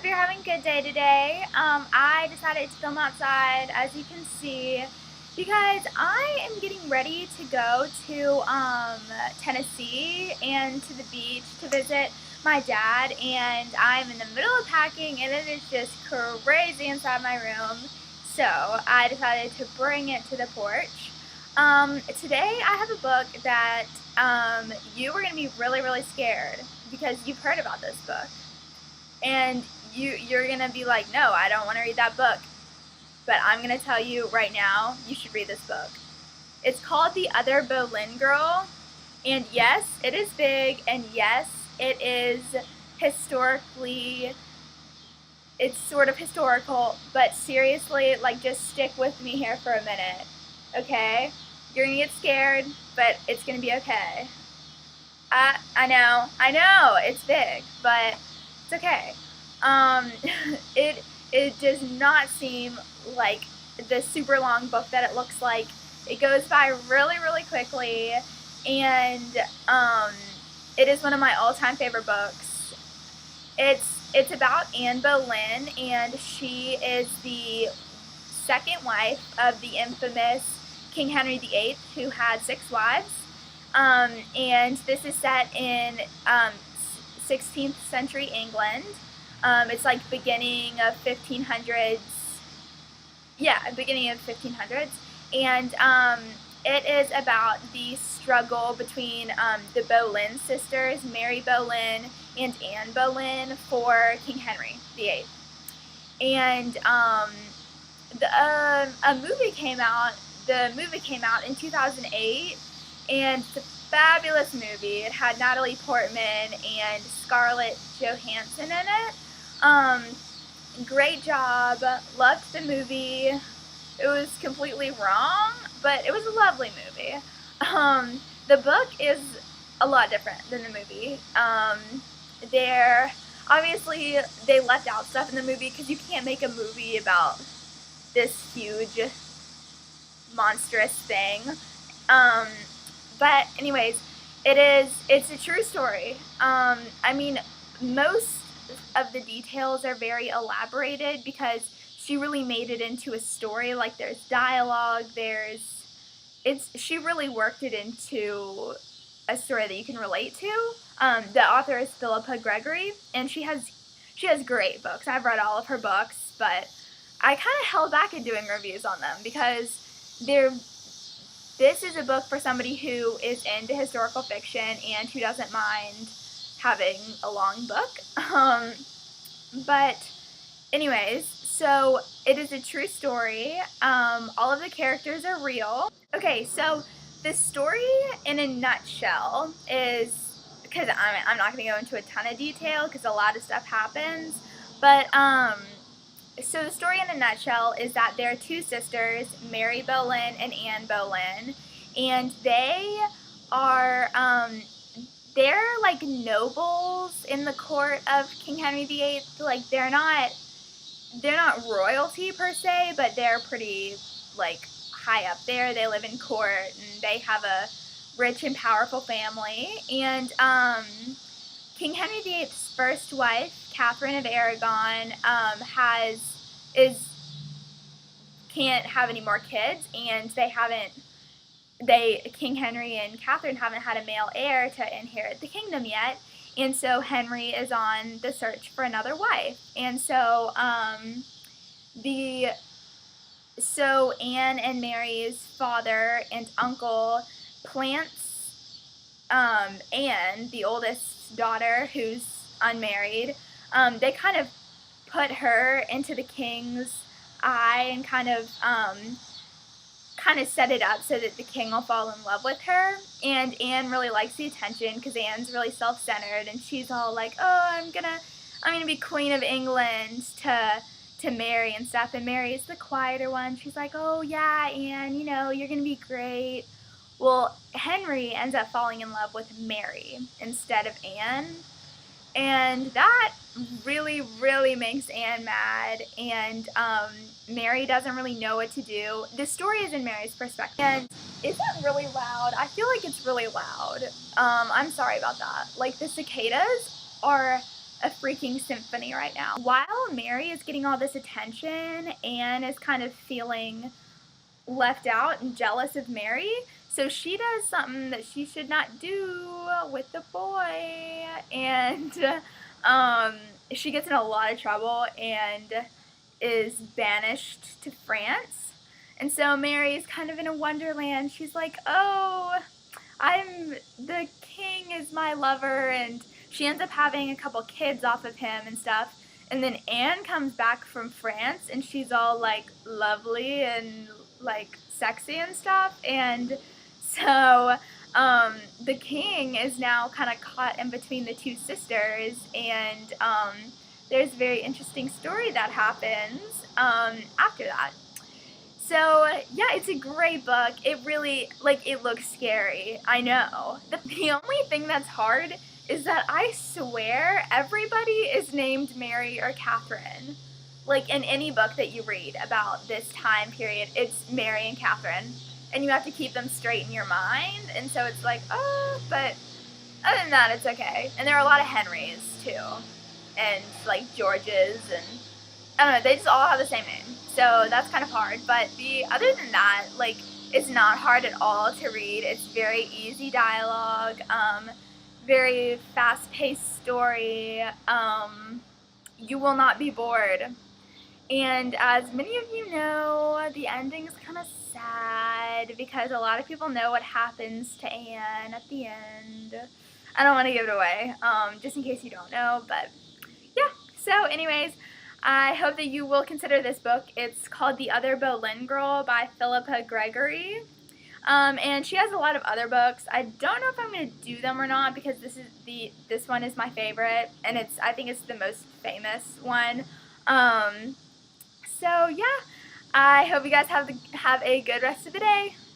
hope you're having a good day today. I decided to film outside, as you can see, because I am getting ready to go to Tennessee and to the beach to visit my dad, and I'm in the middle of packing and it is just crazy inside my room, so I decided to bring it to the porch. Today I have a book that you were going to be really scared because you've heard about this book. And you're gonna be like, no, I don't want to read that book. But I'm gonna tell you right now, you should read this book. It's called The Other Boleyn Girl, and yes, it is big, and yes, it is historically, it's sort of historical, but seriously, like, just stick with me here for a minute, okay? You're gonna get scared, but it's gonna be okay. I know, it's big, but it's okay. It does not seem like the super long book that it looks like. It goes by really quickly, and it is one of my all-time favorite books. It's about Anne Boleyn, and she is the second wife of the infamous King Henry VIII, who had 6 wives. And this is set in 16th century England. It's like beginning of 1500s. Yeah, beginning of 1500s. And it is about the struggle between the Boleyn sisters, Mary Boleyn and Anne Boleyn, for King Henry VIII. And a movie came out. The movie came out in 2008. And it's a fabulous movie. It had Natalie Portman and Scarlett Johansson in it. Great job. Loved the movie. It was completely wrong, but it was a lovely movie. The book is a lot different than the movie. Obviously they left out stuff in the movie because you can't make a movie about this huge, monstrous thing. But anyways, it's a true story. I mean, most of the details are very elaborated because she really made it into a story. Like, there's dialogue, she really worked it into a story that you can relate to. The author is Philippa Gregory, and she has great books. I've read all of her books, but I kind of held back in doing reviews on them because this is a book for somebody who is into historical fiction and who doesn't mind having a long book. But anyways, so it is a true story. All of the characters are real. Okay, so the story in a nutshell is, because I'm not going to go into a ton of detail because a lot of stuff happens, but so the story in a nutshell is that there are 2 sisters, Mary Boleyn and Anne Boleyn, and they are, they're like nobles in the court of King Henry VIII. Like, they're not royalty per se, but they're pretty, like, high up there. They live in court, and they have a rich and powerful family. And King Henry VIII's first wife, Catherine of Aragon, can't have any more kids, and King Henry and Catherine haven't had a male heir to inherit the kingdom yet, and so Henry is on the search for another wife. And so Anne and Mary's father and uncle plants Anne, the oldest daughter who's unmarried. They kind of put her into the king's eye and kind of set it up so that the king will fall in love with her. And Anne really likes the attention because Anne's really self-centered, and she's all like, oh, I'm gonna be Queen of England to Mary and stuff. And Mary is the quieter one. She's like, oh yeah, Anne, you're gonna be great. Well, Henry ends up falling in love with Mary instead of Anne, and that really makes Anne mad, and Mary doesn't really know what to do. The story is in Mary's perspective. And is that really loud? I feel like it's really loud. I'm sorry about that. Like, the cicadas are a freaking symphony right now. While Mary is getting all this attention, Anne is kind of feeling left out and jealous of Mary. So she does something that she should not do with the boy, and she gets in a lot of trouble and is banished to France. And so Mary's kind of in a wonderland. She's like, oh, the king is my lover, and she ends up having a couple kids off of him and stuff. And then Anne comes back from France, and she's all like lovely and like sexy and stuff. And so the king is now kind of caught in between the two sisters, and there's a very interesting story that happens after that. So yeah, it's a great book. It really, like, it looks scary, I know. The only thing that's hard is that I swear everybody is named Mary or Catherine. Like, in any book that you read about this time period, it's Mary and Catherine. And you have to keep them straight in your mind, and so it's like, oh, but other than that, it's okay. And there are a lot of Henrys, too. And, like, Georges, and I don't know, they just all have the same name. So that's kind of hard, but other than that, like, it's not hard at all to read. It's very easy dialogue, very fast-paced story. You will not be bored. And as many of you know, the ending's kind of sad because a lot of people know what happens to Anne at the end. I don't want to give it away, just in case you don't know, but yeah. So anyways, I hope that you will consider this book. It's called The Other Boleyn Girl by Philippa Gregory. And she has a lot of other books. I don't know if I'm going to do them or not because this one is my favorite, and I think it's the most famous one. So yeah, I hope you guys have a good rest of the day.